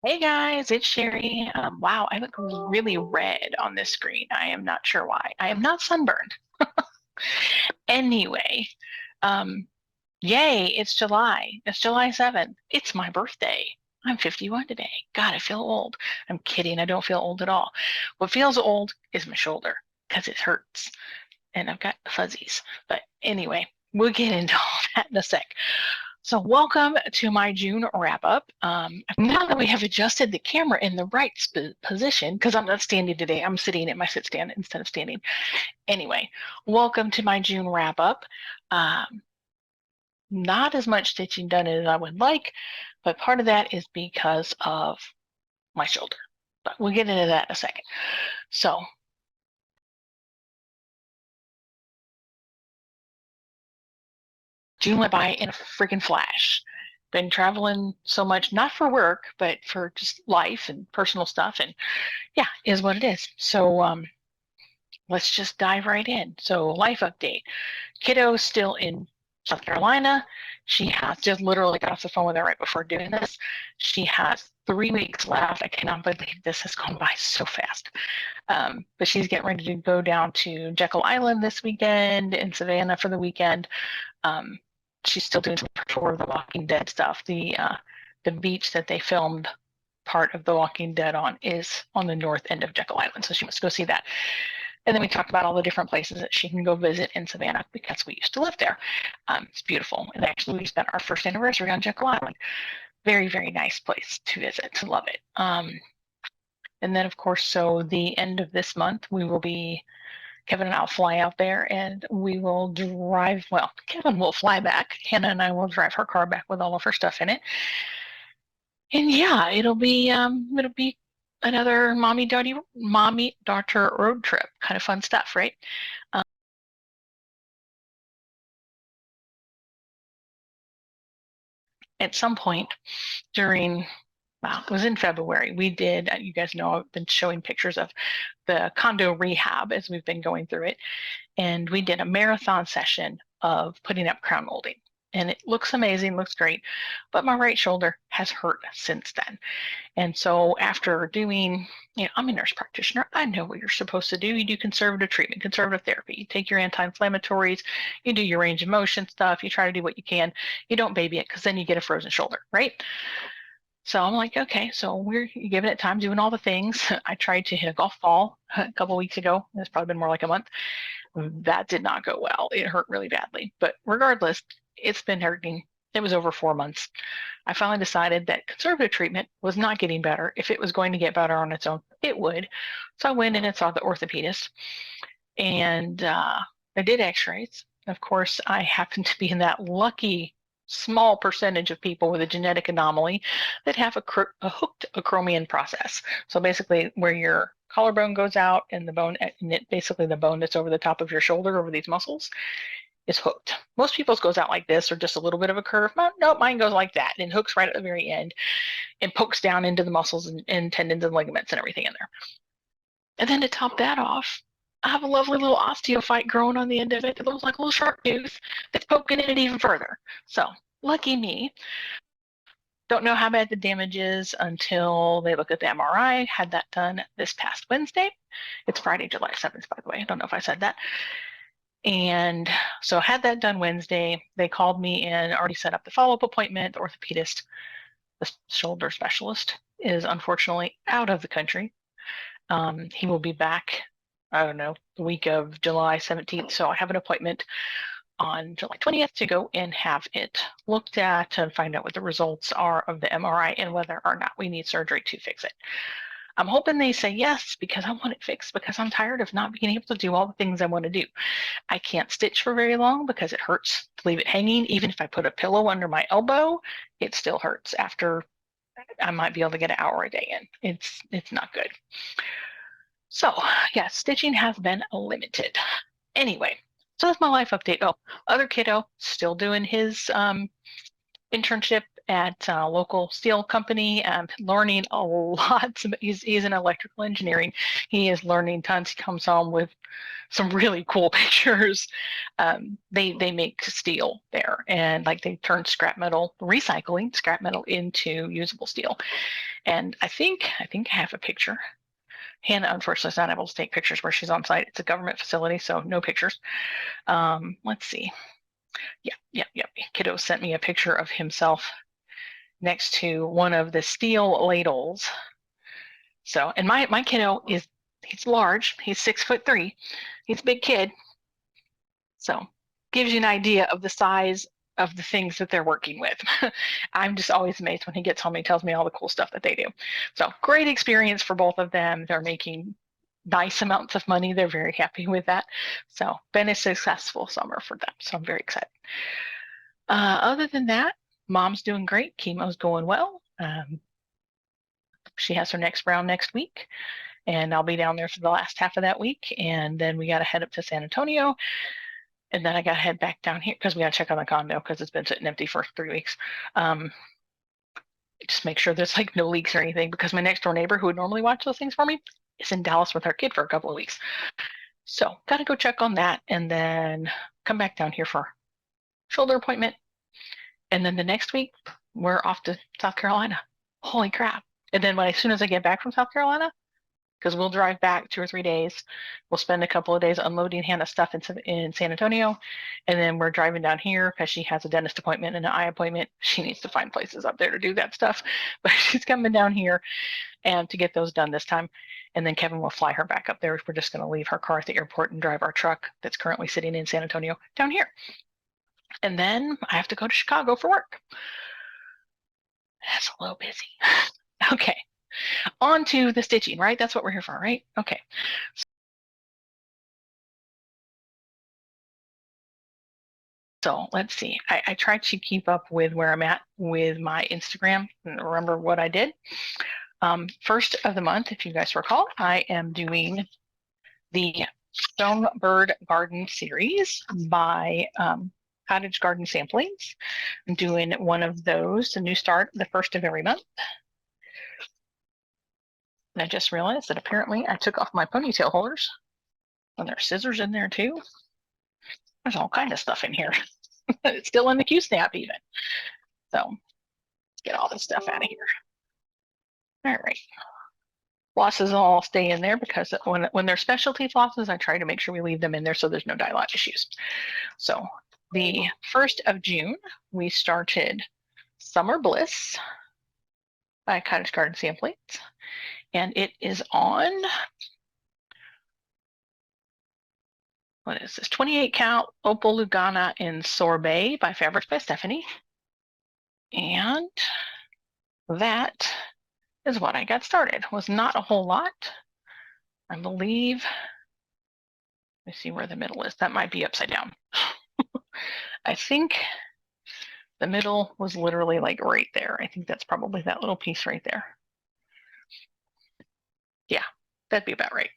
Hey guys, it's Sherry. Wow, I look really red on this screen. I am not sure why. I am not sunburned. Anyway, um, yay, it's July. It's July 7th. It's my birthday. I'm 51 today. God, I feel old. I'm kidding. I don't feel old at all. What feels old is my shoulder because it hurts and I've got fuzzies. But anyway, we'll get into all that in a sec. So welcome to my June wrap up. Now that we have adjusted the camera in the right position, because I'm not standing today, I'm sitting at my sit stand instead of standing. Anyway, welcome to my June wrap up. Um, not as much stitching done as I would like, but part of that is because of my shoulder. But we'll get into that in a second. So June went by in a freaking flash. Been traveling so much, not for work, but for just life and personal stuff. And yeah, is what it is. So let's just dive right in. So life update. Kiddo's still in South Carolina. She has just literally got off the phone with her right before doing this. She has 3 weeks left. I cannot believe this has gone by so fast. But she's getting ready to go down to Jekyll Island this weekend in Savannah for the weekend. Um, she's still doing some tour of the Walking Dead stuff. The beach that they filmed part of The Walking Dead on is on the north end of Jekyll Island, so she must go see that. And then we talked about all the different places that she can go visit in Savannah because we used to live there. It's beautiful. And actually, we spent our first anniversary on Jekyll Island. Very, very nice place to visit. Love it. And then, of course, so the end of this month, we will be Kevin and I'll fly out there and we will drive. Well, Kevin will fly back. Hannah and I will drive her car back with all of her stuff in it. And yeah, it'll be another mommy daughter road trip. Kind of fun stuff, right? Um, at some point during it was in February. We did, you guys know, I've been showing pictures of the condo rehab as we've been going through it. And we did a marathon session of putting up crown molding. And it looks amazing, looks great, but my right shoulder has hurt since then. And so after doing, I'm a nurse practitioner. I know what you're supposed to do. You do conservative treatment, conservative therapy. You take your anti-inflammatories, you do your range of motion stuff, you try to do what you can. You don't baby it because then you get a frozen shoulder, right? So I'm like, okay, so we're giving it time, doing all the things. I tried to hit a golf ball a couple weeks ago. It's probably been more like a month. That did not go well. It hurt really badly. But regardless, it's been hurting. It was over 4 months. I finally decided that conservative treatment was not getting better. If it was going to get better on its own, it would. So I went in and saw the orthopedist, and I did x-rays. Of course, I happen to be in that lucky small percentage of people with a genetic anomaly that have a hooked acromion process. So basically, where your collarbone goes out and basically the bone that's over the top of your shoulder over these muscles is hooked. Most people's goes out like this or just a little bit of a curve. No, mine goes like that and hooks right at the very end and pokes down into the muscles and tendons and ligaments and everything in there. And then to top that off, I have a lovely little osteophyte growing on the end of it that looks like a little sharp tooth that's poking in it even further. So lucky me. Don't know how bad the damage is until they look at the MRI. Had that done this past Wednesday. It's Friday, July 7th, by the way. I don't know if I said that. And so had that done Wednesday. They called me and already set up the follow-up appointment. The orthopedist, the shoulder specialist, is unfortunately out of the country. He will be back, I don't know, the week of July 17th. So I have an appointment on July 20th to go and have it looked at and find out what the results are of the MRI and whether or not we need surgery to fix it. I'm hoping they say yes because I want it fixed because I'm tired of not being able to do all the things I want to do. I can't stitch for very long because it hurts to leave it hanging. Even if I put a pillow under my elbow, it still hurts after I might be able to get an hour a day in. It's not good. So yeah, stitching has been limited. Anyway, so that's my life update. Oh, other kiddo still doing his internship at a local steel company, learning a lot. He's in electrical engineering. He is learning tons. He comes home with some really cool pictures. They make steel there, and like they turn scrap metal, recycling scrap metal into usable steel. And I think I have a picture. Hannah, unfortunately, is not able to take pictures where she's on site. It's a government facility, so no pictures. Let's see. Yeah. Kiddo sent me a picture of himself next to one of the steel ladles. So, and my kiddo he's large. He's 6'3". He's a big kid. So, gives you an idea of the size of the things that they're working with. I'm just always amazed when he gets home. He tells me all the cool stuff that they do. So, great experience for both of them. They're making nice amounts of money. They're very happy with that. So, been a successful summer for them. So, I'm very excited. Other than that, mom's doing great. Chemo's going well. She has her next round next week, and I'll be down there for the last half of that week. And then we got to head up to San Antonio. And then I got to head back down here because we got to check on the condo because it's been sitting empty for 3 weeks. Just make sure there's like no leaks or anything because my next door neighbor who would normally watch those things for me is in Dallas with her kid for a couple of weeks. So got to go check on that and then come back down here for shoulder appointment. And then the next week, we're off to South Carolina. Holy crap. And then as soon as I get back from South Carolina, because we'll drive back 2 or 3 days, we'll spend a couple of days unloading Hannah's stuff in San Antonio. And then we're driving down here because she has a dentist appointment and an eye appointment. She needs to find places up there to do that stuff. But she's coming down here and to get those done this time. And then Kevin will fly her back up there. We're just going to leave her car at the airport and drive our truck that's currently sitting in San Antonio down here. And then I have to go to Chicago for work. That's a little busy. Okay, on to the stitching, right? That's what we're here for, right? Okay. So let's see. I tried to keep up with where I'm at with my Instagram and remember what I did. First of the month, if you guys recall, I am doing the Stonebird Garden series by Cottage Garden Samplings. I'm doing one of those, a new start, the first of every month. And I just realized that apparently I took off my ponytail holders. And there's scissors in there too. There's all kind of stuff in here. It's still in the Q-snap even. So let's get all this stuff out of here. All right. Flosses all stay in there because when they're specialty flosses, I try to make sure we leave them in there so there's no dye lot issues. So the 1st of June, we started Summer Bliss by Cottage Garden Samplings. And it is on, what is this? 28 count Opal Lugana in Sorbet by Fabrics by Stephanie. And that is what I got started. Was not a whole lot. I believe, let me see where the middle is. That might be upside down. I think the middle was literally like right there. I think that's probably that little piece right there. Yeah, that'd be about right.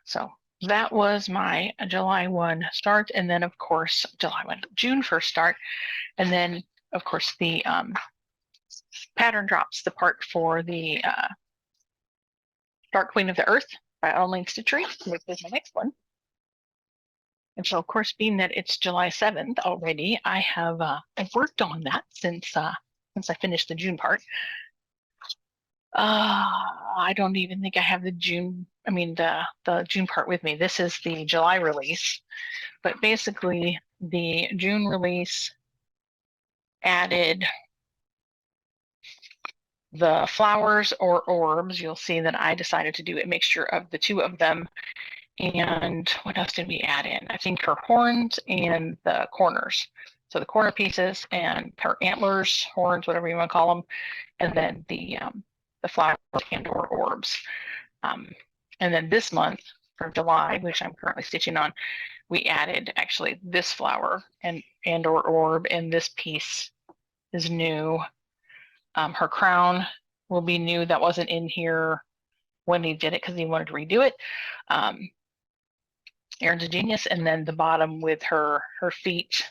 So that was my July 1 start. And then of course, June 1st start. And then of course the pattern drops, the part for the Dark Queen of the Earth by Online Stitchery, which is my next one. And so, of course, being that it's July 7th already, I've worked on that since I finished the June part. I don't even think I have the June part with me. This is the July release, but basically the June release added the flowers or orbs. You'll see that I decided to do a mixture of the two of them. And what else did we add in? I think her horns and the corners. So the corner pieces and her antlers, horns, whatever you want to call them, and then the flowers and or orbs. And then this month for July, which I'm currently stitching on, we added actually this flower and or orb, and this piece is new. Her crown will be new. That wasn't in here when he did it because he wanted to redo it. Aaron's a genius. And then the bottom with her feet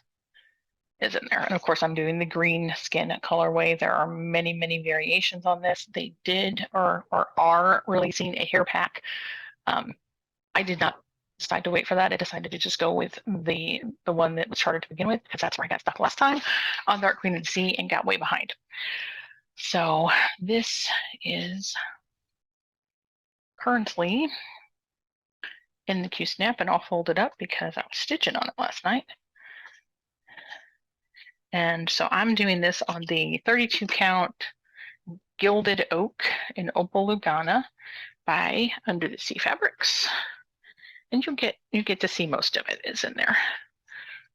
is in there. And of course, I'm doing the green skin colorway. There are many, many variations on this. They did or are releasing a hair pack. I did not decide to wait for that. I decided to just go with the one that was charted to begin with, because that's where I got stuck last time on Dark Queen of the Sea and got way behind. So this is currently in the Q-snap and all folded up because I was stitching on it last night. And so I'm doing this on the 32 count Gilded Oak in Opal Lugana by Under the Sea Fabrics. And you get to see most of it is in there.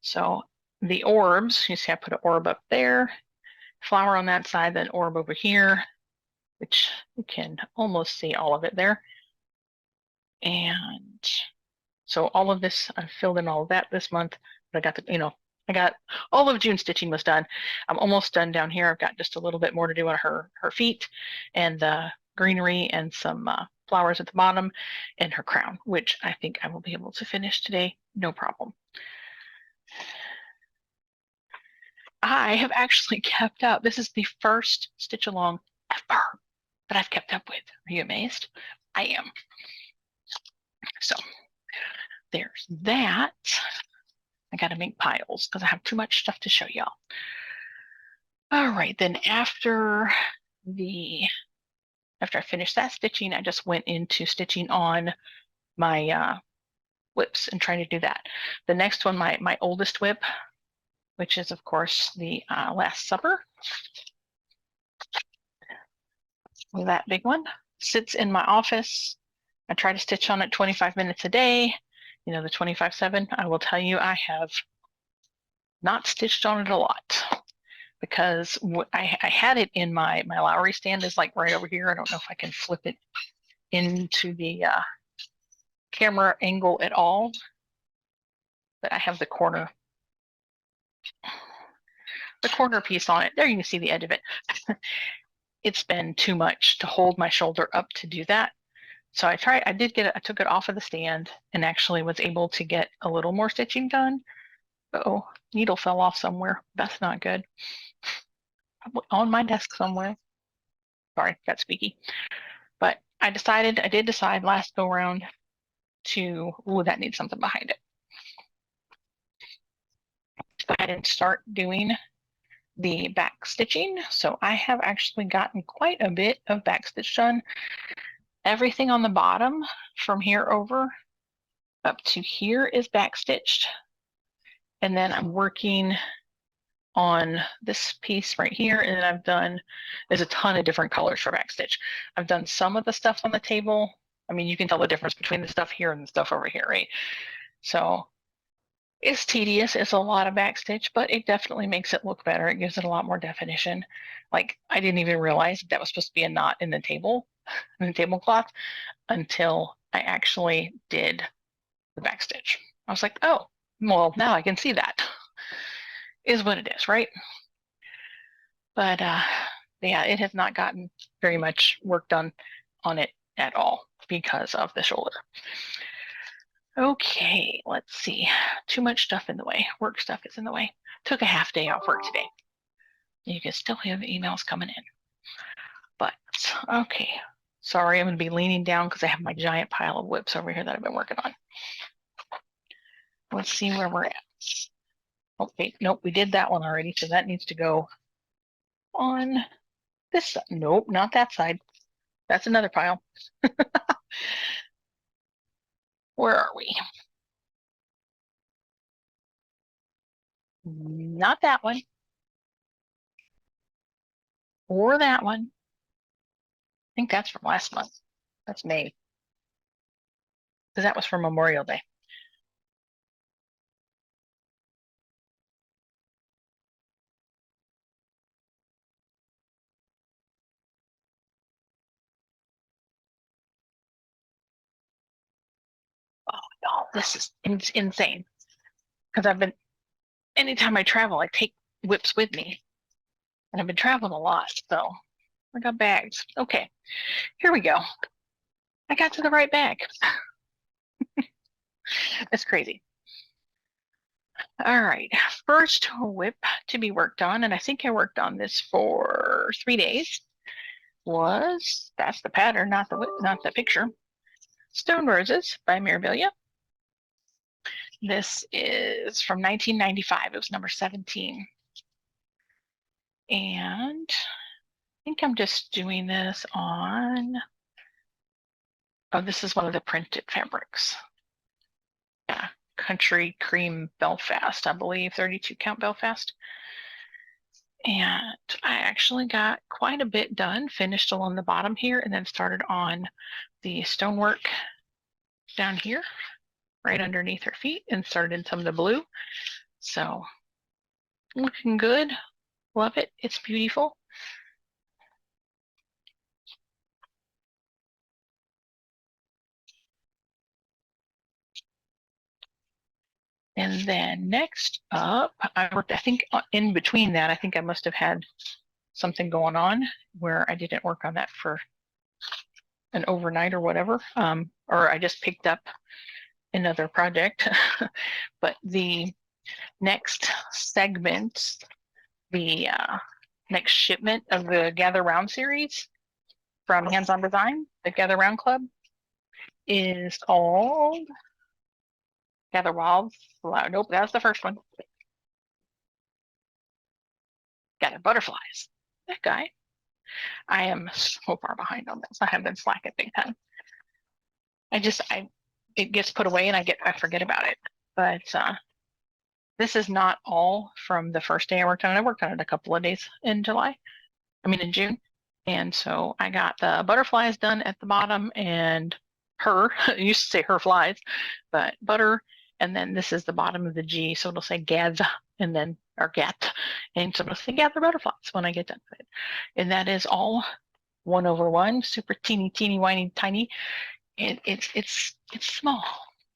So the orbs, you see I put an orb up there, flower on that side, then orb over here, which you can almost see all of it there. And so all of this, I filled in all of that this month, but I got I got all of June stitching was done. I'm almost done down here. I've got just a little bit more to do on her feet and the greenery and some flowers at the bottom and her crown, which I think I will be able to finish today, no problem. I have actually kept up. This is the first stitch along ever that I've kept up with. Are you amazed? I am. So there's that. I got to make piles because I have too much stuff to show y'all. All right, then after I finished that stitching, I just went into stitching on my whips and trying to do that. The next one, my oldest whip, which is of course the Last Supper. That big one sits in my office. I try to stitch on it 25 minutes a day. You know, the 25/7. I will tell you, I have not stitched on it a lot because I had it in my Lowry stand is like right over here. I don't know if I can flip it into the camera angle at all, but I have the corner piece on it. There you can see the edge of it. It's been too much to hold my shoulder up to do that. So I took it off of the stand and actually was able to get a little more stitching done. Oh, needle fell off somewhere. That's not good. Probably on my desk somewhere. Sorry, got squeaky. But I did decide last go round that needs something behind it. Go ahead and start doing the back stitching. So I have actually gotten quite a bit of back stitch done. Everything on the bottom from here over up to here is back stitched. And then I'm working on this piece right here, and then there's a ton of different colors for back stitch. I've done some of the stuff on the table. I mean, you can tell the difference between the stuff here and the stuff over here, right? So it's tedious. It's a lot of back stitch, but it definitely makes it look better. It gives it a lot more definition. Like I didn't even realize that was supposed to be a knot in the tablecloth until I actually did the back stitch. I was like, oh, well, now I can see that. Is what it is, right? But yeah, it has not gotten very much work done on it at all because of the shoulder. Okay, let's see. Too much stuff in the way. Work stuff is in the way. Took a half day off work today. You can still have emails coming in. But okay, sorry, I'm going to be leaning down because I have my giant pile of whips over here that I've been working on. Let's see where we're at. Okay, nope, we did that one already, so that needs to go on this side. Nope, not that side. That's another pile. Where are we? Not that one. Or that one. I think that's from last month. That's May. Because that was for Memorial Day. Oh, no, this is insane. Because anytime I travel, I take whips with me. And I've been traveling a lot, so I got bags. Okay, here we go. I got to the right bag. It's crazy. All right, first whip to be worked on, and I think I worked on this for 3 days, that's the pattern, not the whip, not the picture. Stone Roses by Mirabilia. This is from 1995. It was number 17. And I think I'm just doing this on, oh, this is one of the printed fabrics. Yeah, Country Cream Belfast, I believe, 32 count Belfast. And I actually got quite a bit done, finished along the bottom here, and then started on the stonework down here, right underneath her feet, and started in some of the blue. So looking good. Love it. It's beautiful. And then next up, I worked, I think in between that, I think I must have had something going on where I didn't work on that for an overnight or whatever, or I just picked up another project. But the next segment, the next shipment of the Gather Round series from Hands On Design, the Gather Round Club, is called Gather Wildflower. Nope, that was the first one. Gather Butterflies. That guy. I am so far behind on this. I have been slacking big time. It gets put away and I forget about it. But this is not all from the first day I worked on it. I worked on it a couple of days in June. And so I got the butterflies done at the bottom and I used to say her flies, but butter. And then this is the bottom of the G. So it'll say Gav and then, or Gat. And so it'll say Gather Butterflies when I get done with it. And that is all 1/1, super teeny, teeny, whiny, tiny. It's small.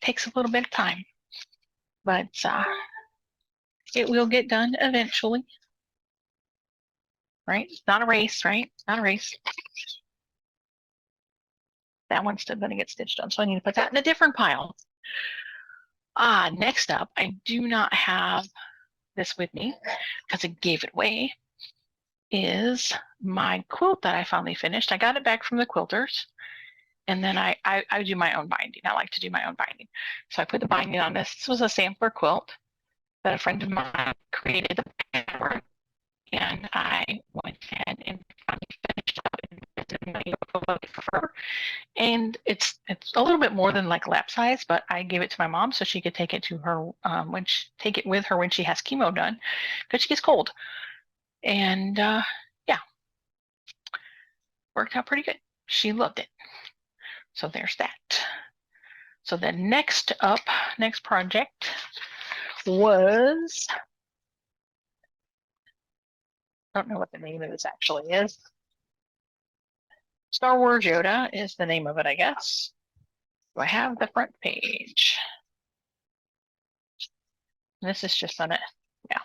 Takes a little bit of time, but it will get done eventually. Right? It's not a race, right? Not a race. That one's still going to get stitched on, so I need to put that in a different pile. Next up, I do not have this with me because I gave it away, is my quilt that I finally finished. I got it back from the quilters, and then I do my own binding. I like to do my own binding. So I put the binding on this. This was a sampler quilt that a friend of mine created the pattern for, and I went ahead and finally finished up and for her. And it's a little bit more than like lap size, but I gave it to my mom so she could take it to her take it with her when she has chemo done because she gets cold. And yeah, worked out pretty good. She loved it. So there's that. So the next project was, I don't know what the name of this actually is. Star Wars Yoda is the name of it, I guess. Do I have the front page? This is just on it. Yeah,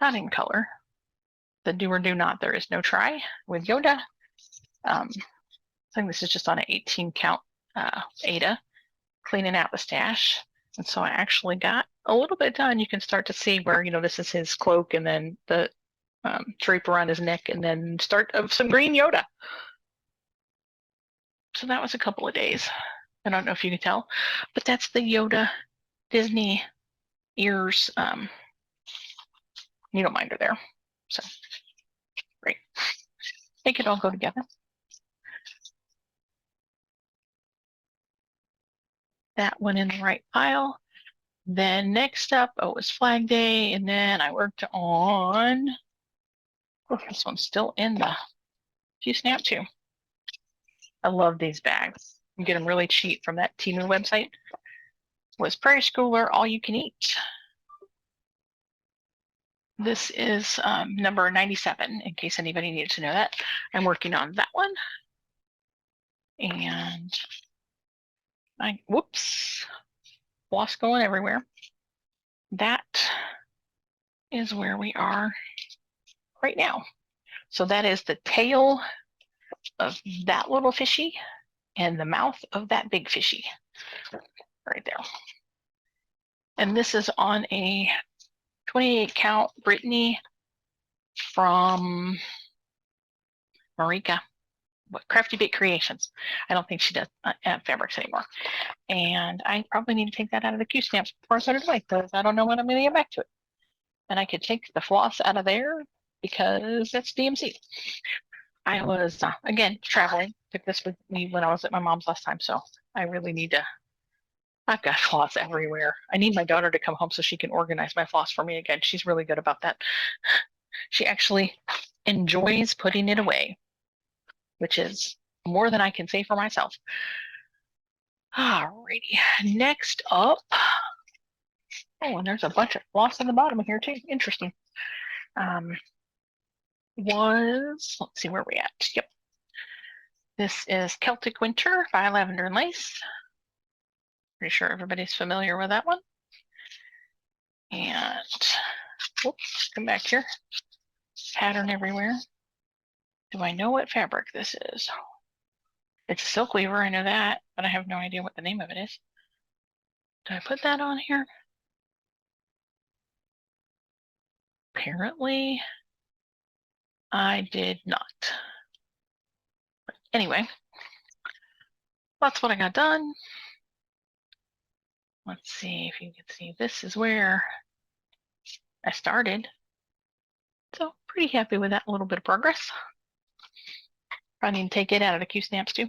not in color. The do or do not, there is no try with Yoda. I think this is just on an 18 count Ada, cleaning out the stash. And so I actually got a little bit done. You can start to see where, this is his cloak and then the drape around his neck and then start of some green Yoda. So that was a couple of days. I don't know if you can tell, but that's the Yoda Disney ears needle minder there. So great. They could all go together. That one in the right pile. Then next up, it was Flag Day, and then I worked on, this one's still in the Few Snap too. I love these bags. You get them really cheap from that Temu website. Was Prairie Schooler All You Can Eat. This is number 97, in case anybody needed to know that. I'm working on that one. And whoops, floss going everywhere. That is where we are right now. So that is the tail of that little fishy and the mouth of that big fishy right there. And this is on a 28 count Brittany from Marika. What, Crafty Bit Creations. I don't think she does fabrics anymore. And I probably need to take that out of the Q stamps before I put it away because I don't know when I'm going to get back to it. And I could take the floss out of there because that's DMC. I was, again, traveling. Took this with me when I was at my mom's last time. So I really need to. I've got floss everywhere. I need my daughter to come home so she can organize my floss for me again. She's really good about that. She actually enjoys putting it away, which is more than I can say for myself. Alrighty, next up. Oh, and there's a bunch of floss on the bottom here too. Interesting. Let's see where we're at. Yep. This is Celtic Winter by Lavender and Lace. Pretty sure everybody's familiar with that one. And whoops, come back here. Pattern everywhere. Do I know what fabric this is? It's a silk weaver, I know that, but I have no idea what the name of it is. Did I put that on here? Apparently, I did not. But anyway, that's what I got done. Let's see if you can see. This is where I started. So pretty happy with that little bit of progress. Probably need to take it out of the Q stamps too.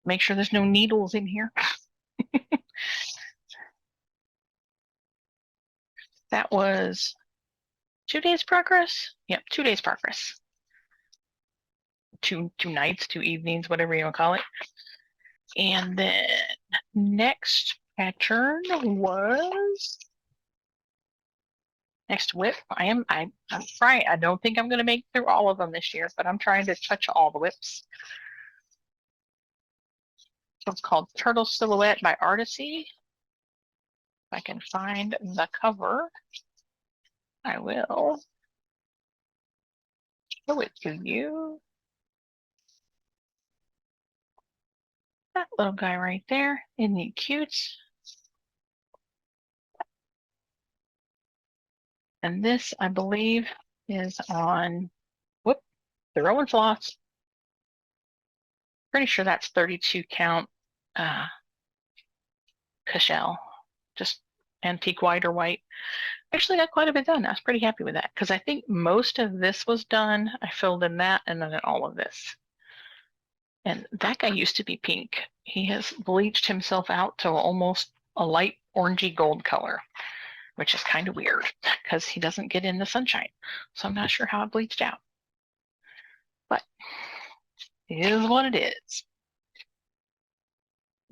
Make sure there's no needles in here. That was 2 days progress. Yep, 2 days progress. Two nights, 2 evenings, whatever you want to call it. And then next pattern was next whip. I'm trying. I don't think I'm going to make through all of them this year, but I'm trying to touch all the whips. So it's called Turtle Silhouette by Artisy. If I can find the cover, I will show it to you. That little guy right there, isn't he cute? And this, I believe, is on, whoop, the Rowan Floss. Pretty sure that's 32 count Cashel, just antique white or white. Actually got quite a bit done. I was pretty happy with that because I think most of this was done. I filled in that and then all of this. And that guy used to be pink. He has bleached himself out to almost a light orangey gold color, which is kind of weird because he doesn't get in the sunshine. So I'm not sure how it bleached out. But it is what it is.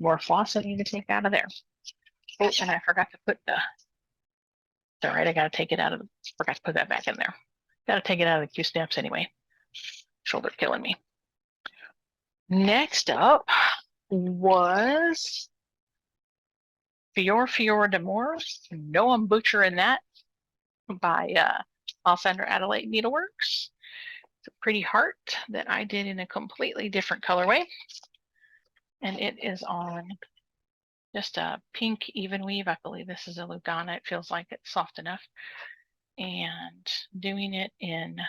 More floss I need to take out of there. Oh, and I forgot to put the, it's all right, I gotta take it out of, forgot to put that back in there. Gotta take it out of the Q stamps anyway. Shoulder killing me. Next up was Fior d'Amour. No, I'm butchering that by Alessandra Adelaide Needleworks. It's a pretty heart that I did in a completely different colorway. And it is on just a pink even weave. I believe this is a Lugana. It feels like it's soft enough. And doing it in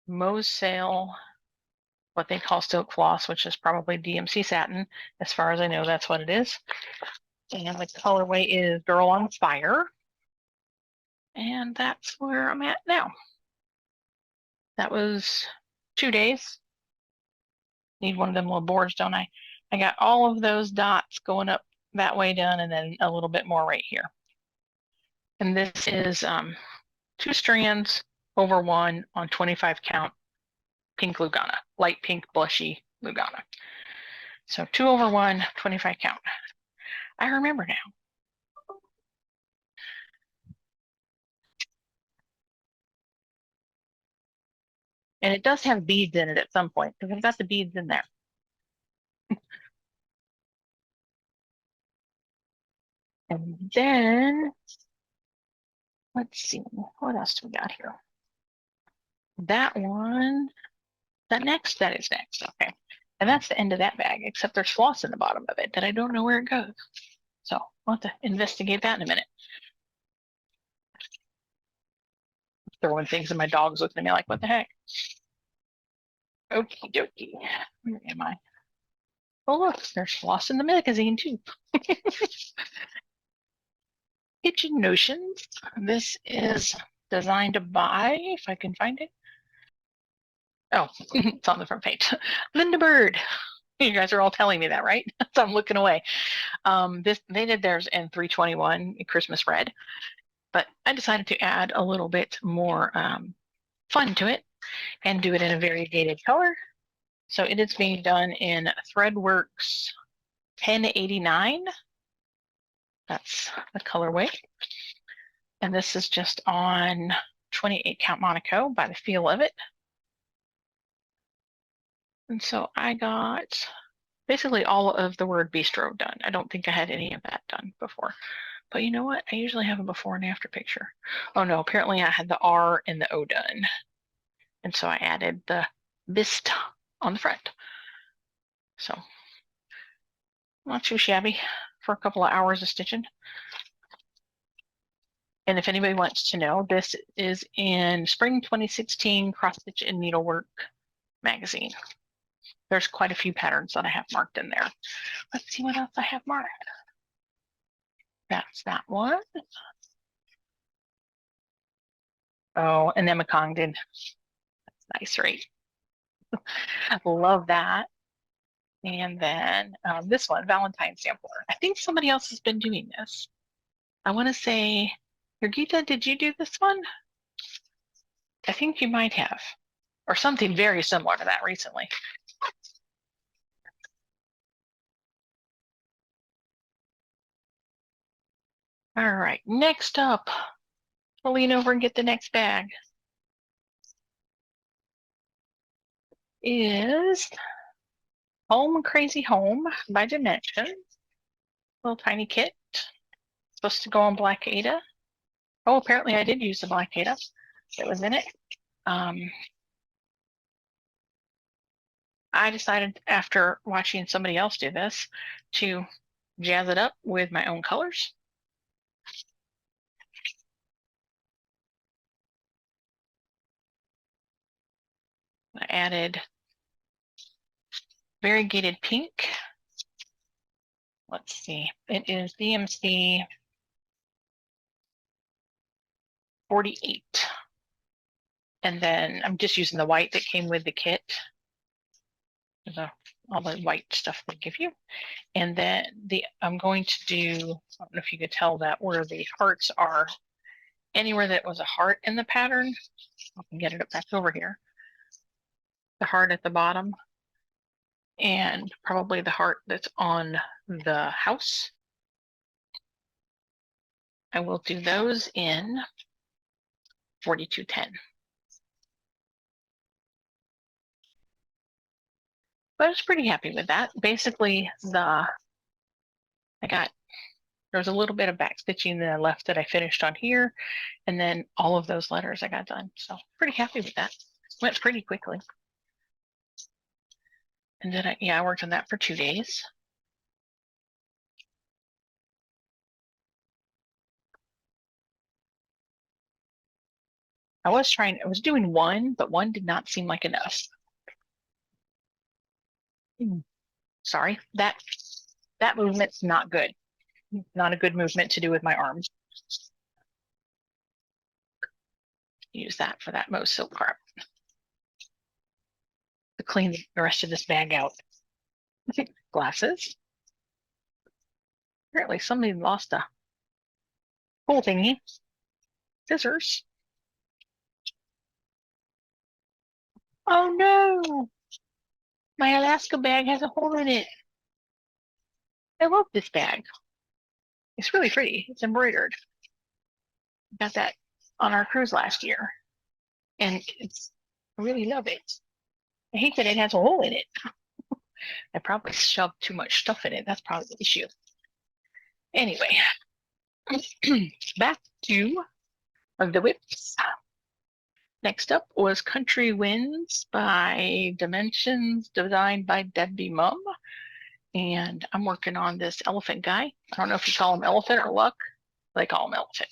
Mo's Sale, what they call silk floss, which is probably DMC satin. As far as I know, that's what it is. And the colorway is Girl on Fire. And that's where I'm at now. That was 2 days. Need one of them little boards, don't I? I got all of those dots going up that way done and then a little bit more right here. And this is 2 strands over 1 on 25 count pink Lugana, light pink blushy Lugana. So 2 over 1, 25 count. I remember now. And it does have beads in it at some point because I've got the beads in there. And then, let's see, what else do we got here? That one, that is next, okay. And that's the end of that bag, except there's floss in the bottom of it that I don't know where it goes. So I'll have to investigate that in a minute. Throwing things and my dog's looking at me like, what the heck? Okie dokie. Where am I? Oh, look, there's floss in the magazine too. Kitchen Notions. This is designed to buy, if I can find it. Oh, it's on the front page. Linda Bird. You guys are all telling me that, right? So I'm looking away. They did theirs in 321 Christmas red, but I decided to add a little bit more fun to it and do it in a variegated color. So it is being done in Threadworks 1089. That's the colorway. And this is just on 28 count Monaco by the feel of it. And so I got basically all of the word bistro done. I don't think I had any of that done before. But you know what? I usually have a before and after picture. Oh no, apparently I had the R and the O done. And so I added the bist on the front. So not too shabby for a couple of hours of stitching. And if anybody wants to know, this is in Spring 2016 Cross Stitch and Needlework magazine. There's quite a few patterns that I have marked in there. Let's see what else I have marked. That's that one. Oh, and Emma Congdon. That's nice, right? Love that. And then this one, Valentine's Sampler. I think somebody else has been doing this. I want to say, Yurgita, did you do this one? I think you might have, or something very similar to that recently. All right, next up, we'll lean over and get the next bag. Is Home Crazy Home by Dimensions. Little tiny kit. Supposed to go on Black Ada. Oh, apparently I did use the Black Ada that was in it. I decided after watching somebody else do this to jazz it up with my own colors. I added variegated pink. Let's see, it is DMC 48. And then I'm just using the white that came with the kit. All the white stuff they give you. And then I'm going to do, I don't know if you could tell that where the hearts are, anywhere that was a heart in the pattern, I can get it up back over here. The heart at the bottom, and probably the heart that's on the house. I will do those in 4210. But I was pretty happy with that. Basically, there was a little bit of back stitching that I left that I finished on here, and then all of those letters I got done. So pretty happy with that. Went pretty quickly. And then I worked on that for 2 days. I was doing one, but one did not seem like enough. Sorry, that movement's not good. Not a good movement to do with my arms. Use that for that most silk part. To clean the rest of this bag out. Glasses. Apparently somebody lost a hole thingy. Scissors. Oh no! My Alaska bag has a hole in it. I love this bag. It's really pretty. It's embroidered. Got that on our cruise last year. And I really love it. I hate that it has a hole in it. I probably shoved too much stuff in it. That's probably the issue. Anyway, back to the whips. Next up was Country Winds by Dimensions, designed by Debbie Mum. and I'm working on this elephant guy. I don't know if you call him elephant or luck. They call him elephant.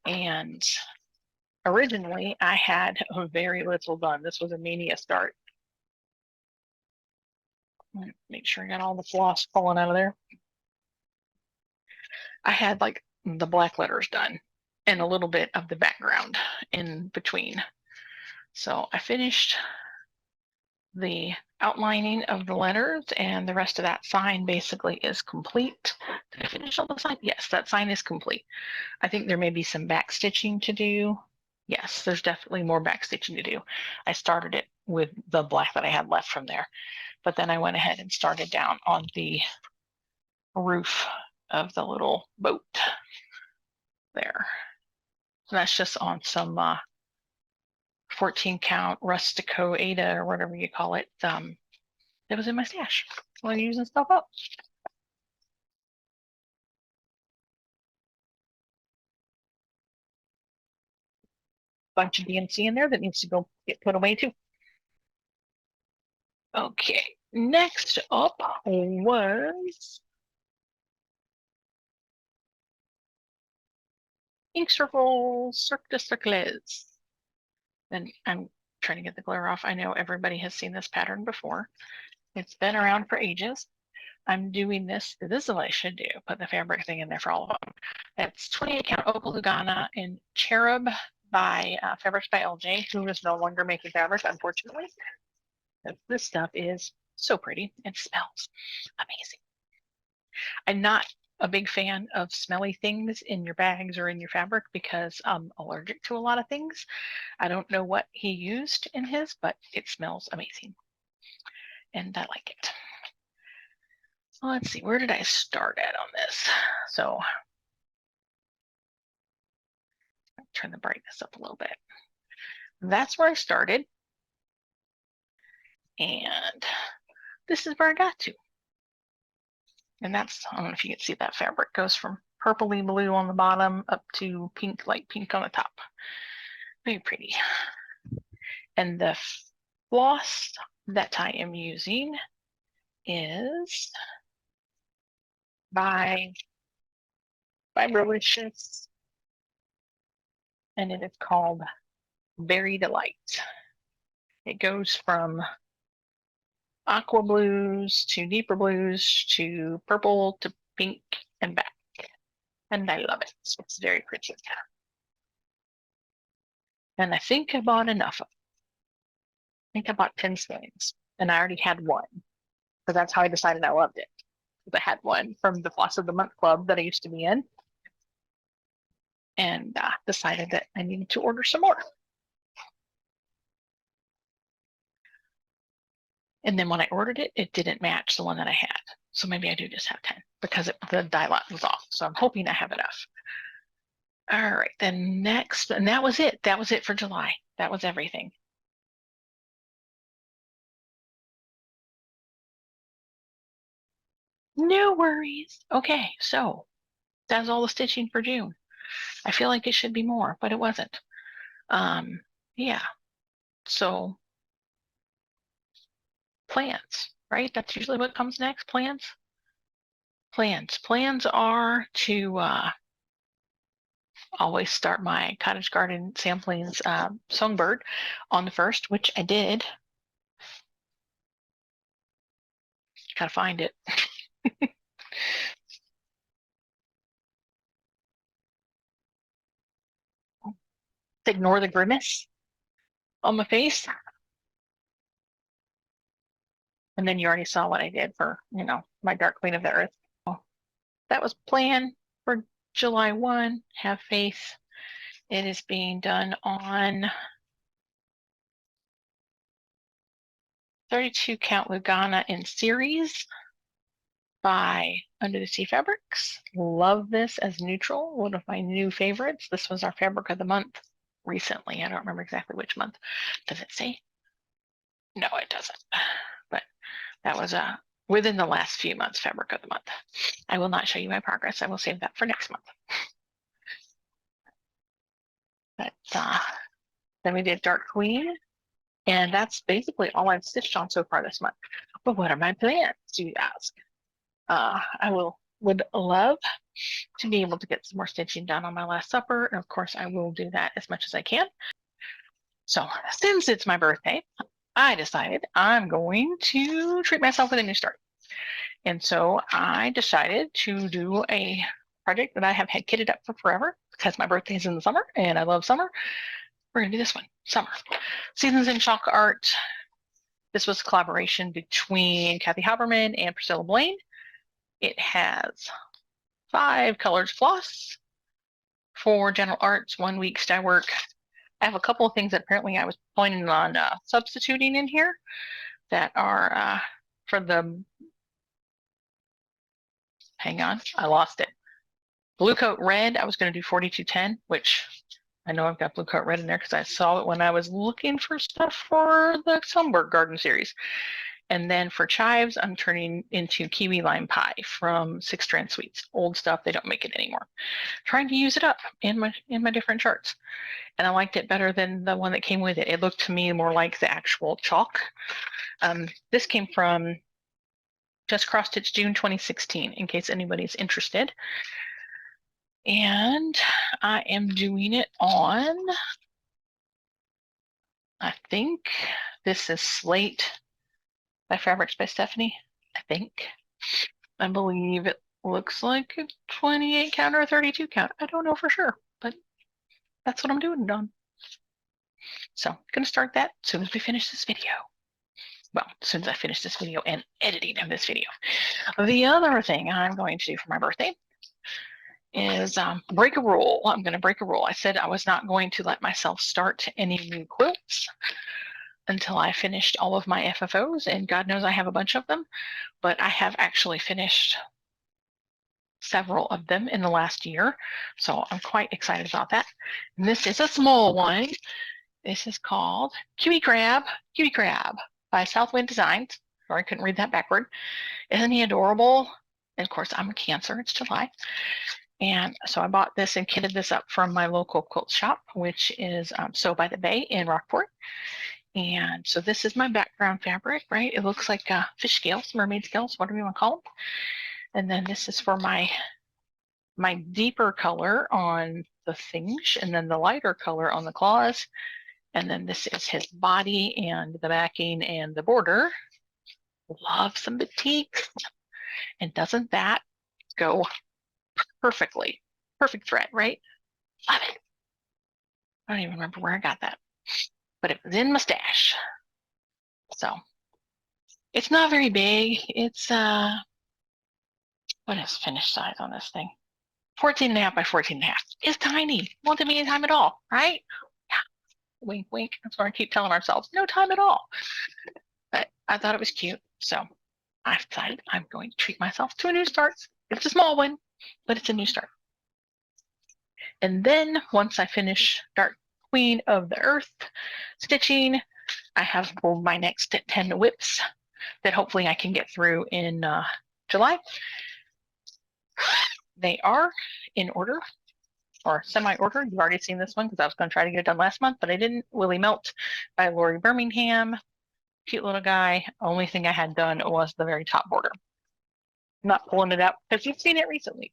And originally I had very little done. This was a mania start. Make sure I got all the floss falling out of there. I had like the black letters done and a little bit of the background in between. So I finished the outlining of the letters, and the rest of that sign basically is complete. Did I finish all the sign? Yes, that sign is complete. I think there may be some back stitching to do. Yes, there's definitely more back stitching to do. I started it with the black that I had left from there, but then I went ahead and started down on the roof of the little boat there. So that's just on some 14 count Rustico Ada or whatever you call it. That was in my stash while I'm using stuff up. Bunch of DMC in there that needs to go get put away too. Okay, next up was ink circles, Cirque de Circles. And I'm trying to get the glare off. I know everybody has seen this pattern before. It's been around for ages. I'm doing this. This is what I should do. Put the fabric thing in there for all of them. It's 28 count Opal Lugana in Cherub by Fabrics by LJ, who is no longer making fabric, unfortunately. This stuff is so pretty. It smells amazing. I'm not a big fan of smelly things in your bags or in your fabric because I'm allergic to a lot of things. I don't know what he used in his, but it smells amazing. And I like it. So let's see, where did I start at on this? So turn the brightness up a little bit. That's where I started. And this is where I got to. And that's, I don't know if you can see that fabric goes from purpley blue on the bottom up to pink, light pink on the top. Very pretty. And the floss that I am using is by Vibralicious, and it is called Berry Delight. It goes from aqua blues to deeper blues to purple to pink and back. And I love it. It's very pretty. And I think I bought enough of it. I think I bought 10 skeins, and I already had one. So that's how I decided I loved it. I had one from the Floss of the Month Club that I used to be in, and decided that I needed to order some more. And then when I ordered it, it didn't match the one that I had. So maybe I do just have 10 because the dye lot was off. So I'm hoping I have enough. All right, then next, and that was it. That was it for July. That was everything. No worries. Okay, so that's all the stitching for June. I feel like it should be more, but it wasn't. Yeah. So plans, right? That's usually what comes next. Plans. Plans are to always start my cottage garden samplings songbird on the 1st, which I did. Gotta find it. Ignore the grimace on my face. And then you already saw what I did for, my Dark Queen of the Earth. That was planned for July 1. Have faith. It is being done on 32 count Lugana in series by Under the Sea Fabrics. Love this as neutral, one of my new favorites. This was our fabric of the month recently. I don't remember exactly which month. Does it say? No, it doesn't. But that was within the last few months fabric of the month. I will not show you my progress. I will save that for next month. But then we did Dark Queen, and that's basically all I've stitched on so far this month. But what are my plans, do you ask? I would love to be able to get some more stitching done on my last supper. And of course, I will do that as much as I can. So since it's my birthday, I decided I'm going to treat myself with a new start. And so I decided to do a project that I have had kitted up for forever because my birthday is in the summer and I love summer. We're going to do this one, summer. Seasons in Chalk Art. This was a collaboration between Kathy Haberman and Priscilla Blaine. It has 5 colors floss, 4 general arts, 1 week sty work. I have a couple of things that apparently I was planning on substituting in here that are for the, hang on, I lost it. Blue Coat Red, I was going to do 4210, which I know I've got Blue Coat Red in there because I saw it when I was looking for stuff for the Sunberg Garden series. And then for chives, I'm turning into Kiwi Lime Pie from Six Strand Sweets. Old stuff, they don't make it anymore. Trying to use it up in my different charts. And I liked it better than the one that came with it. It looked to me more like the actual chalk. This came from Just Cross Stitch June 2016, in case anybody's interested. And I am doing it on, I think this is Slate by Fabrics by Stephanie, I think. I believe it looks like a 28 count or a 32 count. I don't know for sure, but that's what I'm doing it on. So I'm going to start that as soon as we finish this video. Well, as soon as I finish this video and editing of this video. The other thing I'm going to do for my birthday is break a rule. I'm going to break a rule. I said I was not going to let myself start any new quilts until I finished all of my FFOs, and God knows I have a bunch of them, but I have actually finished several of them in the last year, so I'm quite excited about that. And this is a small one. This is called Cutie Crab by Southwind Designs. Sorry, I couldn't read that backward. Isn't he adorable? And of course, I'm a Cancer. It's July. And so I bought this and kitted this up from my local quilt shop, which is Sew by the Bay in Rockport. And so this is my background fabric, right? It looks like fish scales, mermaid scales, whatever you want to call them. And then this is for my deeper color on the thinge, and then the lighter color on the claws. And then this is his body and the backing and the border. Love some batiks. And doesn't that go perfectly? Perfect thread, right? Love it. I don't even remember where I got that, but it was in my stash. So it's not very big. It's what is finished size on this thing? 14.5 by 14.5. It's tiny. Won't take me any time at all, right? Yeah. Wink, wink. That's what I keep telling ourselves. No time at all. But I thought it was cute, so I've decided I'm going to treat myself to a new start. It's a small one, but it's a new start. And then once I finish Dark Queen of the Earth stitching, I have my next 10 whips that hopefully I can get through in July. They are in order, or semi-order. You've already seen this one because I was going to try to get it done last month, but I didn't. Willie Melt by Lori Birmingham. Cute little guy. Only thing I had done was the very top border. I'm not pulling it out because you've seen it recently.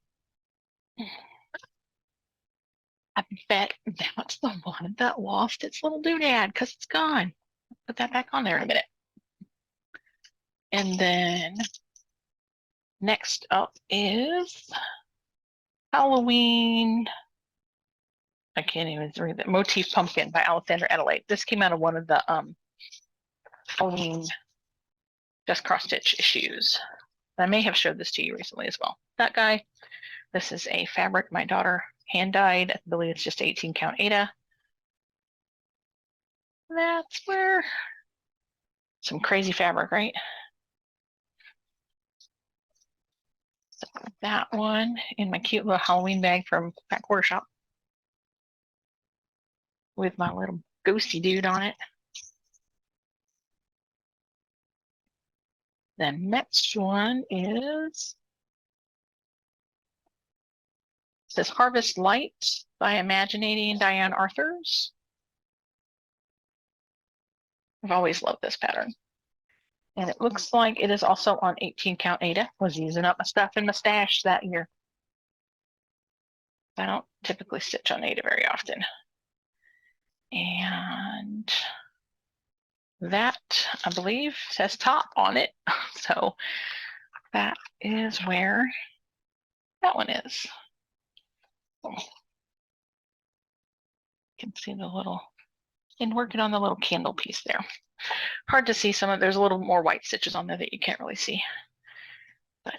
I bet that's the one that lost its little doodad because it's gone. Put that back on there in a minute. And then next up is Halloween. I can't even read that. Motif Pumpkin by Alexandra Adelaide. This came out of one of the Halloween Just Cross Stitch issues. I may have showed this to you recently as well. That guy. This is a fabric my daughter hand dyed. I believe it's just 18 count Ada. That's where some crazy fabric, right? So that one in my cute little Halloween bag from Fat Quarter Shop with my little ghosty dude on it. The next one is this Harvest Light by Imaginating Diane Arthurs. I've always loved this pattern. And it looks like it is also on 18 count Ada. Was using up my stuff in my stash that year. I don't typically stitch on Ada very often. And that, I believe, says top on it. So that is where that one is. You can see the little, and working on the little candle piece there. Hard to see some of, there's a little more white stitches on there that you can't really see. But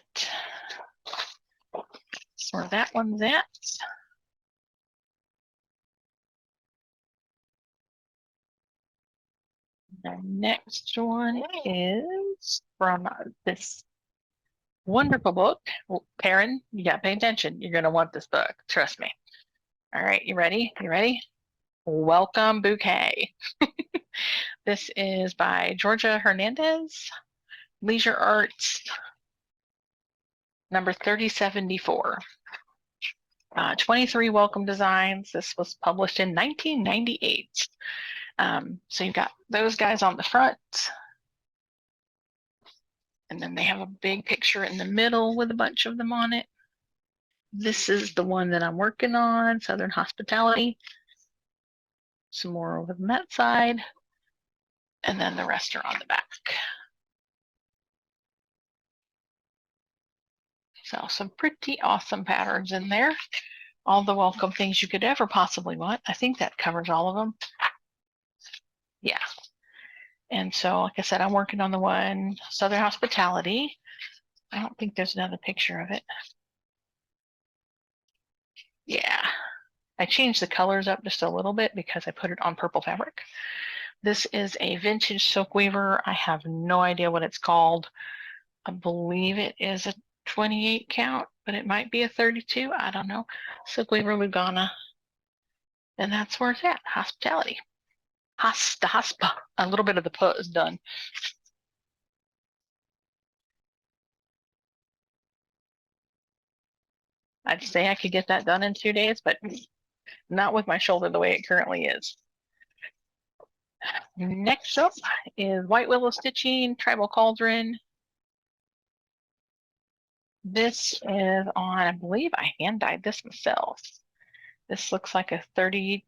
that's where that one's at. The next one is from this wonderful book. Perrin, you got to pay attention. You're going to want this book. Trust me. All right, you ready? You ready? Welcome Bouquet. This is by Georgia Hernandez, Leisure Arts, number 3074. 23 welcome designs. This was published in 1998. So you've got those guys on the front. And then they have a big picture in the middle with a bunch of them on it. This is the one that I'm working on, Southern Hospitality. Some more over on that side. And then the rest are on the back. So some pretty awesome patterns in there. All the welcome things you could ever possibly want. I think that covers all of them. Yeah. And so, like I said, I'm working on the one, Southern Hospitality. I don't think there's another picture of it. Yeah. I changed the colors up just a little bit because I put it on purple fabric. This is a vintage silk weaver. I have no idea what it's called. I believe it is a 28 count, but it might be a 32. I don't know. Silk weaver Lugana. And that's where it's at. Hospitality. Hospa. A little bit of the put is done. I'd say I could get that done in 2 days, but not with my shoulder the way it currently is. Next up is White Willow Stitching, Tribal Cauldron. This is on, I believe I hand dyed this myself. This looks like a 28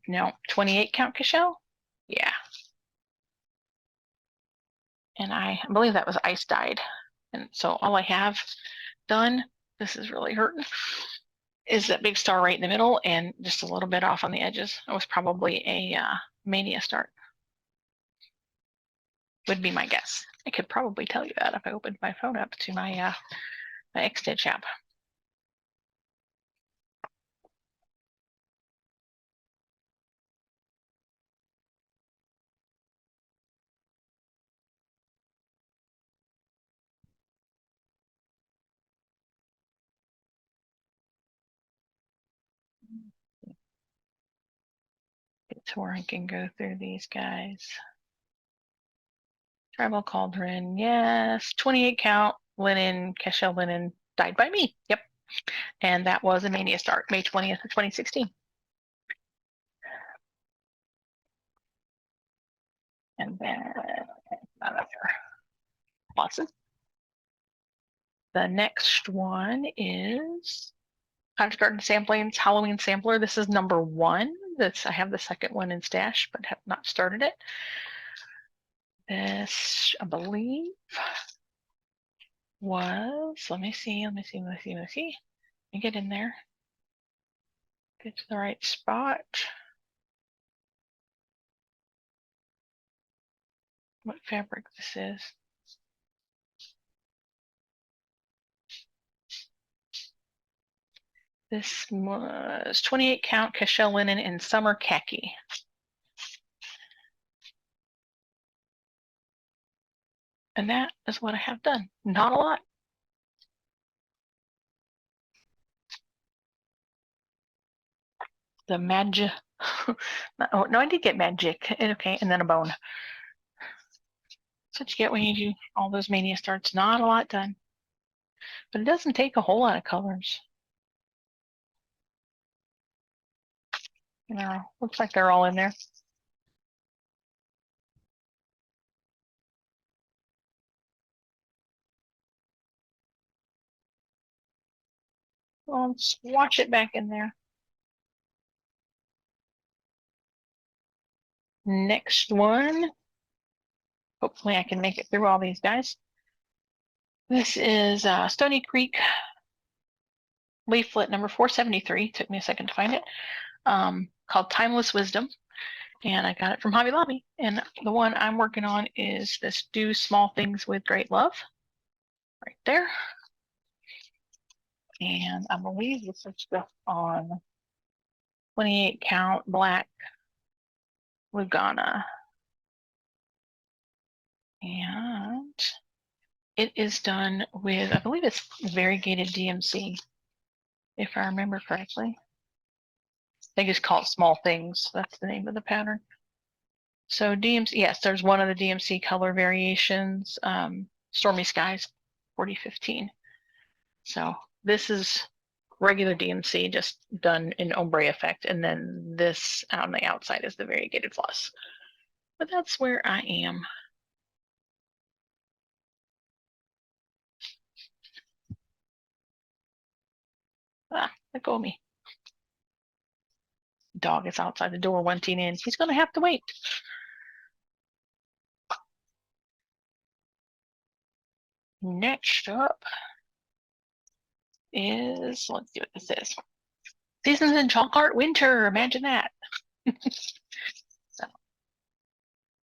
count Cashel. Yeah. And I believe that was ice dyed. And so all I have done, this is really hurting, is that big star right in the middle and just a little bit off on the edges. It was probably a Mania start. Would be my guess. I could probably tell you that if I opened my phone up to my my Xstitch app. It's where I can go through these guys. Tribal Cauldron, yes. 28 count linen, Cashel linen, dyed by me. Yep. And that was a Mania start, May 20th of 2016. And then another Watson. The next one is Cottage Garden Samplings Halloween Sampler. This is number 1. I have the second one in stash, but have not started it. This, I believe, was, let me see. Let me get in there. Get to the right spot. What fabric this is. This was 28 count Cashel linen in summer khaki. And that is what I have done. Not a lot. The magic. Oh, no, I did get magic. Okay, and then a bone. That's what you get when you do all those Mania starts. Not a lot done. But it doesn't take a whole lot of colors. Looks like they're all in there. I'll swatch it back in there. Next one. Hopefully I can make it through all these guys. This is Stony Creek leaflet number 473. Took me a second to find it. Called Timeless Wisdom. And I got it from Hobby Lobby. And the one I'm working on is this Do Small Things with Great Love. Right there. And I believe this is stuff on 28 count black Lugana. And it is done with, I believe it's variegated DMC, if I remember correctly. I think it's called Small Things. That's the name of the pattern. So DMC, yes, there's one of the DMC color variations, Stormy Skies 4015. So this is regular DMC just done in ombre effect, and then this on the outside is the variegated floss. But that's where I am. Let go of me. Dog is outside the door wanting in. He's gonna have to wait. Next up is, let's see what this is. Seasons in Chalk Art Winter. Imagine that. So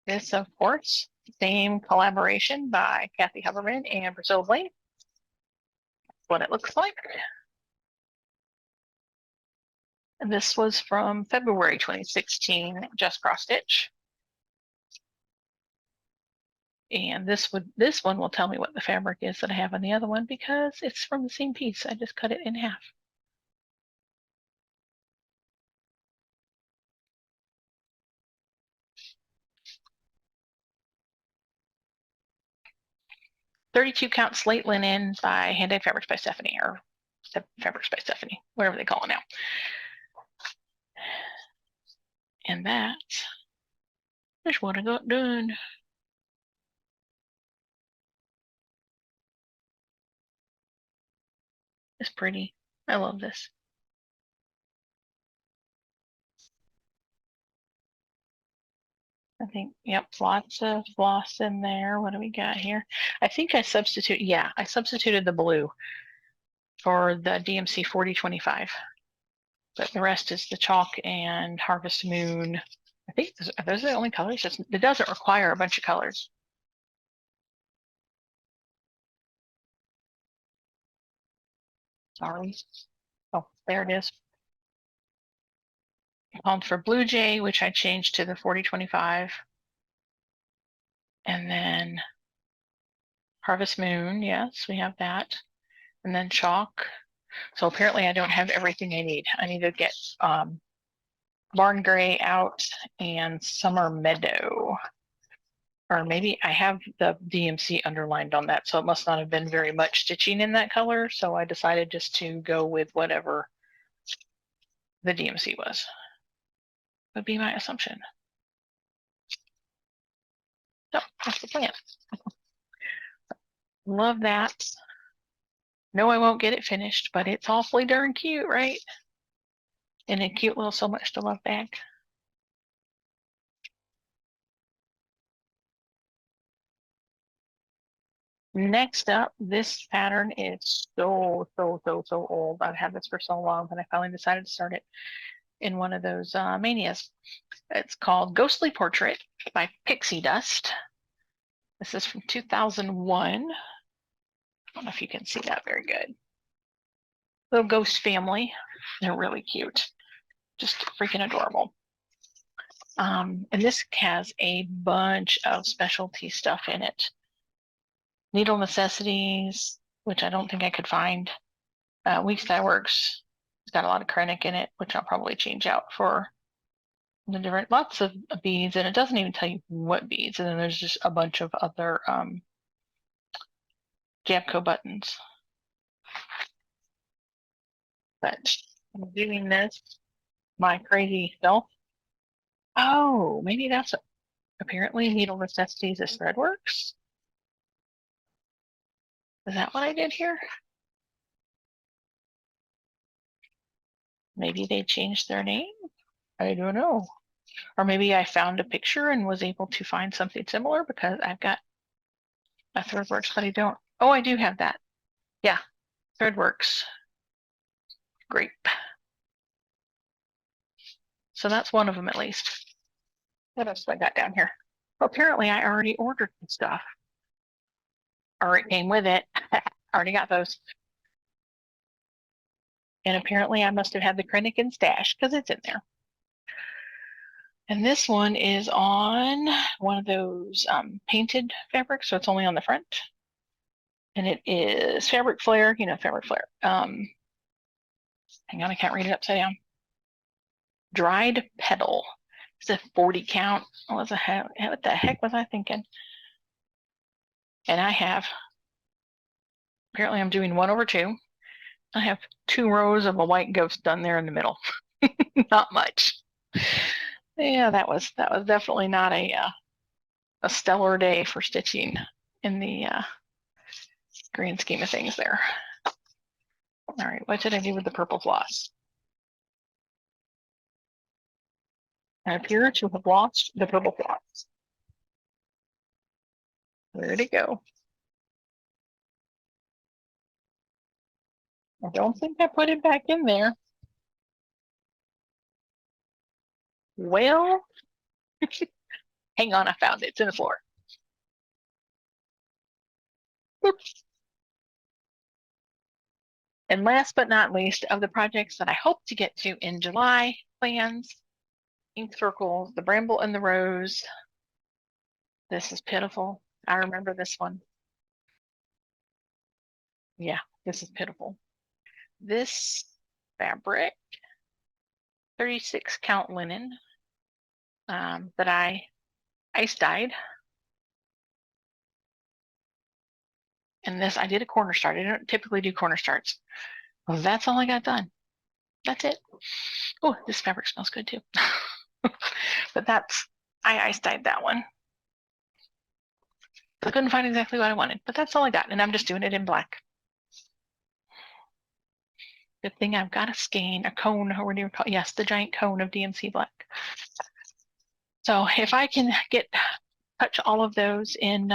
this, of course, same collaboration by Kathy Huberman and Priscilla Blaine. That's what it looks like. And this was from February 2016, just cross stitch. And this one will tell me what the fabric is that I have on the other one because it's from the same piece. I just cut it in half. .32 count slate linen by Hand-Dyed Fabrics by Stephanie, or Fabrics by Stephanie, whatever they call it now. And that is what I got done. It's pretty. I love this. I think, yep, lots of floss in there. What do we got here? I think I substituted the blue for the DMC 4025. But the rest is the Chalk and Harvest Moon. I think those are the only colors. It doesn't require a bunch of colors. Sorry. Oh, there it is. Called for Blue Jay, which I changed to the 4025. And then Harvest Moon, yes, we have that. And then Chalk. So apparently I don't have everything I need. I need to get Barn Gray out and Summer Meadow. Or maybe I have the DMC underlined on that, so it must not have been very much stitching in that color. So I decided just to go with whatever the DMC was. Would be my assumption. So that's the plan. Love that. No, I won't get it finished, but it's awfully darn cute, right? And a cute little So Much to Love bag. Next up, this pattern is so old. I've had this for so long, but I finally decided to start it in one of those manias. It's called Ghostly Portrait by Pixie Dust. This is from 2001. I don't know if you can see that very good. Little ghost family. They're really cute. Just freaking adorable. And this has a bunch of specialty stuff in it. Needle Necessities, which I don't think I could find. Weeks Dye Works. It's got a lot of Krennic in it, which I'll probably change out for the different, lots of beads, and it doesn't even tell you what beads. And then there's just a bunch of other Jabco buttons. But I'm doing this my crazy self. Oh, maybe that's apparently Needle Necessities is Threadworks. Is that what I did here? Maybe they changed their name. I don't know. Or maybe I found a picture and was able to find something similar because I've got a ThreadWorks, but I don't. Oh, I do have that. Yeah, ThreadWorks grape. So that's one of them at least. What else do I got down here? Well, apparently I already ordered some stuff. Or it came with it. Already got those. And apparently I must have had the Krennic stash because it's in there. And this one is on one of those painted fabrics, so it's only on the front. And it is Fabric Flare, Fabric Flare. Hang on, I can't read it upside down. Dried Petal. It's a 40 count. What the heck was I thinking? And I have, apparently I'm doing 1/2. I have 2 rows of a white ghost done there in the middle. Not much. Yeah, that was definitely not a stellar day for stitching in the grand scheme of things there. All right, what did I do with the purple floss? I appear to have lost the purple floss. Where did it go? I don't think I put it back in there. Well, hang on, I found it. It's in the floor. Oops. And last but not least, of the projects that I hope to get to in July, plans, ink circles, the bramble and the rose. This is pitiful. I remember this one. Yeah, this is pitiful. This fabric, 36 count linen, that I ice dyed. And this, I did a corner start. I don't typically do corner starts. Well, that's all I got done. That's it. Oh, this fabric smells good too. But I ice dyed that one. I couldn't find exactly what I wanted, but that's all I got. And I'm just doing it in black. Good thing I've got a skein, a cone, or what do you call it? Yes, the giant cone of DMC black. So if I can touch all of those in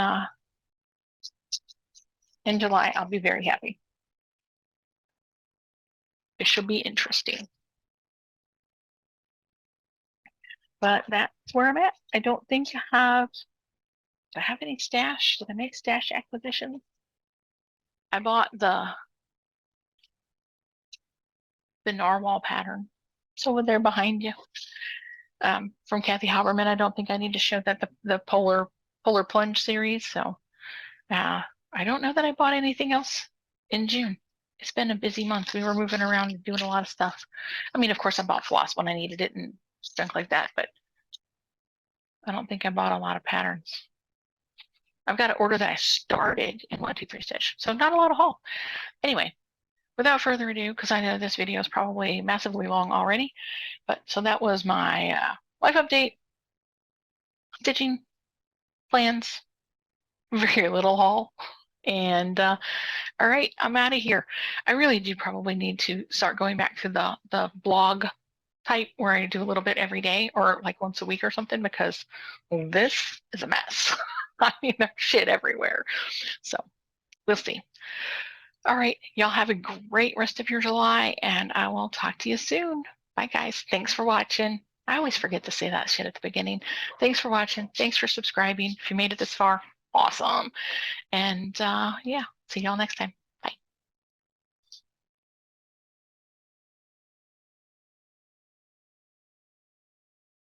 July, I'll be very happy. It should be interesting. But that's where I'm at. I don't think do I have any stash? Did I make stash acquisitions? I bought the narwhal pattern. It's over there behind you. From Kathy Haberman. I don't think I need to show that the polar plunge series. So I don't know that I bought anything else in June. It's been a busy month. We were moving around and doing a lot of stuff. I mean, of course, I bought floss when I needed it and stuff like that, but I don't think I bought a lot of patterns. I've got an order that I started in 1, 2, 3 stitch, so not a lot of haul. Anyway, without further ado, because I know this video is probably massively long already, but so that was my life update, stitching plans, very little haul, and all right, I'm out of here. I really do probably need to start going back to the blog type where I do a little bit every day or like once a week or something, because this is a mess. I mean, there's shit everywhere. So we'll see. All right, y'all have a great rest of your July, and I will talk to you soon. Bye, guys. Thanks for watching. I always forget to say that shit at the beginning. Thanks for watching. Thanks for subscribing. If you made it this far, awesome. And yeah, see y'all next time.